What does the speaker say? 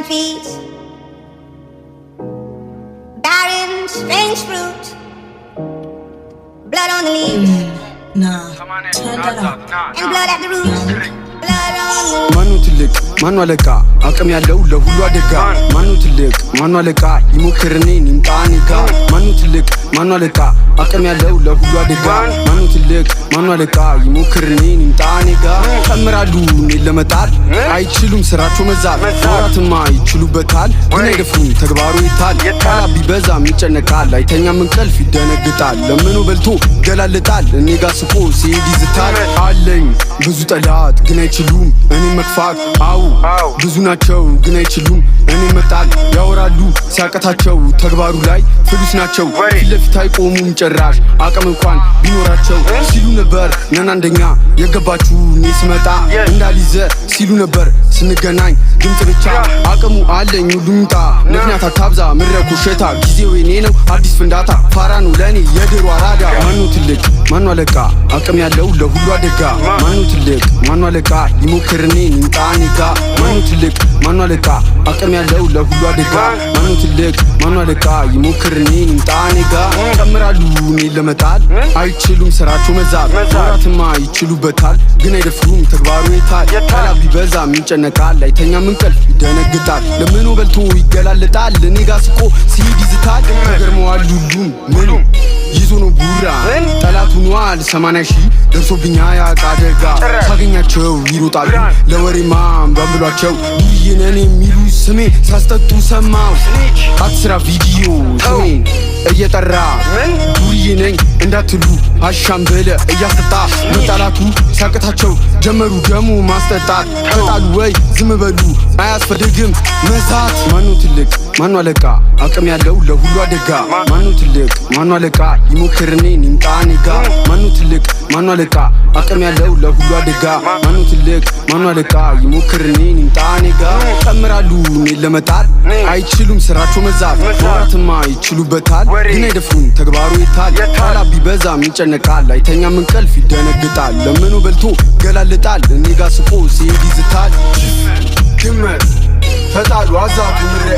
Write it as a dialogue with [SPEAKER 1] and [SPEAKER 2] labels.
[SPEAKER 1] feast, barren, strange fruit, blood on the leaves,
[SPEAKER 2] turn that up,
[SPEAKER 1] and blood at the roots, blood on the
[SPEAKER 3] ማኑ ትልቅ ማኑ አለቃ አቅም ያለው ለሁሉ አደጋ ማኑ ትልቅ ማኑ አለቃ ይሞክርኔን ይምጣኔ ጋ ማኑ ትልቅ ማኑ አለቃ አቅም ያለው ለሁሉ አደጋ ማኑ ትልቅ ማኑ አለቃ ይሞክርኔን ይምጣኔ ጋ ተምራሉ እኔን ለመጣል አይችሉም ስራቸው መዛል ወራትማ ይችሉበታል ግን አይደፍሩም ተግባሩ ይታል ቃላ ቢበዛም ይጨነቃል አይተኛም እንቅልፍ ይደነግጣል ለምኑ በልቶ ገላልጣል እኔ ጋ ስቆ ሲሄድ ይዝታል አለኝ ብዙ ጠላት ግን አይችሉም እኔ መክፋት አው ብዙ ናቸው ግን አይችሉም እኔ መጣል ያወራሉ ሲያቀታቸው ተግባሩ ላይ ፍሉስ ናቸው ፊትለፊት አይቆሙም ጭራሽ አቅም እንኳን ቢኖራቸው ሲሉ ነበር ነን አንደኛ የገባችሁ እኔ ስመጣ እንዳልይዘ ሲሉ ነበር ስንገናኝ ድምጽ ብቻ አቅሙ አለኝ ሁሉምጣ ምክንያት አታብዛ ምረቁ ሸታ ጊዜው የኔ ነው አዲስ ፍንዳታ ፋራ ነው ለኔ የድሮ አራዳ ማኑ ትልቅ ማኑ አለቃ አቅም ያለው ለሁሉ አደጋ ማኑ ትልቅ ማኑ አለቃ ይሞክርኔን ይምጣኔ ጋ ማኑ ትልቅ ማኑ አለቃ አቅም ያለው ለሁሉ አደጋ ማኑ ትልቅ ማኑ አለቃ ይሞክርኔን ይምጣኔ ጋ ተምራሉ እኔን ለመጣል አይችሉም ስራቸው መዛል ወራትማ ይችሉበታል ግን አይደፍሩም ተግባሩ ይታል ቃላ ቢበዛም ይጨነቃል አይተኛም እንቅልፍ ይደነግጣል ለምኑ በልቶ ይገላልጣል እኔ ጋ ስቆ ሲሄድ ይዝታል ተገርመዋል ሁሉም ምኑ ይዞ ነው ቡራ ጠላት ሆኗል 80 ሺህ ደርሶብኛ ያቃ አደጋ ሳገኛቸው ይሮጣሉ ለወሬማ ባምብሏቸው ይነኔ የሚሉ ስሜ ሳስጠጡ ሰማው አትስራ ቪዲዮ ስሜ እየጠራ ዱርዬ ነኝ እንዳትሉ አሻም በለ እያስጠጣ መጣላቱ ሲያቅታቸው ጀመሩ ደሞ ማስጠጣት ተጣሉ ወይ ዝም በሉ አያስፈልግም መሳት ማኑ ትልቅ ማኑ አለቃ አቅም ያለው ለሁሉ አደጋ ማኑ ትልቅ ማኑ አለቃ ይሞክርኔን ይምጣኔ ጋ ማኑ ትልቅ ማኑ አለቃ አቅም ያለው ለሁሉ አደጋ ማኑ ትልቅ ማኑ አለቃ ይሞክርኔን ይምጣኔ ጋ ተምራሉ እኔን ለመጣል አይችሉም ስራቸው መዛል ወራትማ ይችሉበታል ግን አይደፍሩም ተግባሩ ይታል ቃላ ቢበዛም ይጨነቃል አይተኛም እንቅልፍ ይደነግጣል ለምኑ በልቶ ገላልጣል እኔ ጋ ስቆ ሲሄድ ይዝታል ግመት ተጣሉ አዛቱ ምረ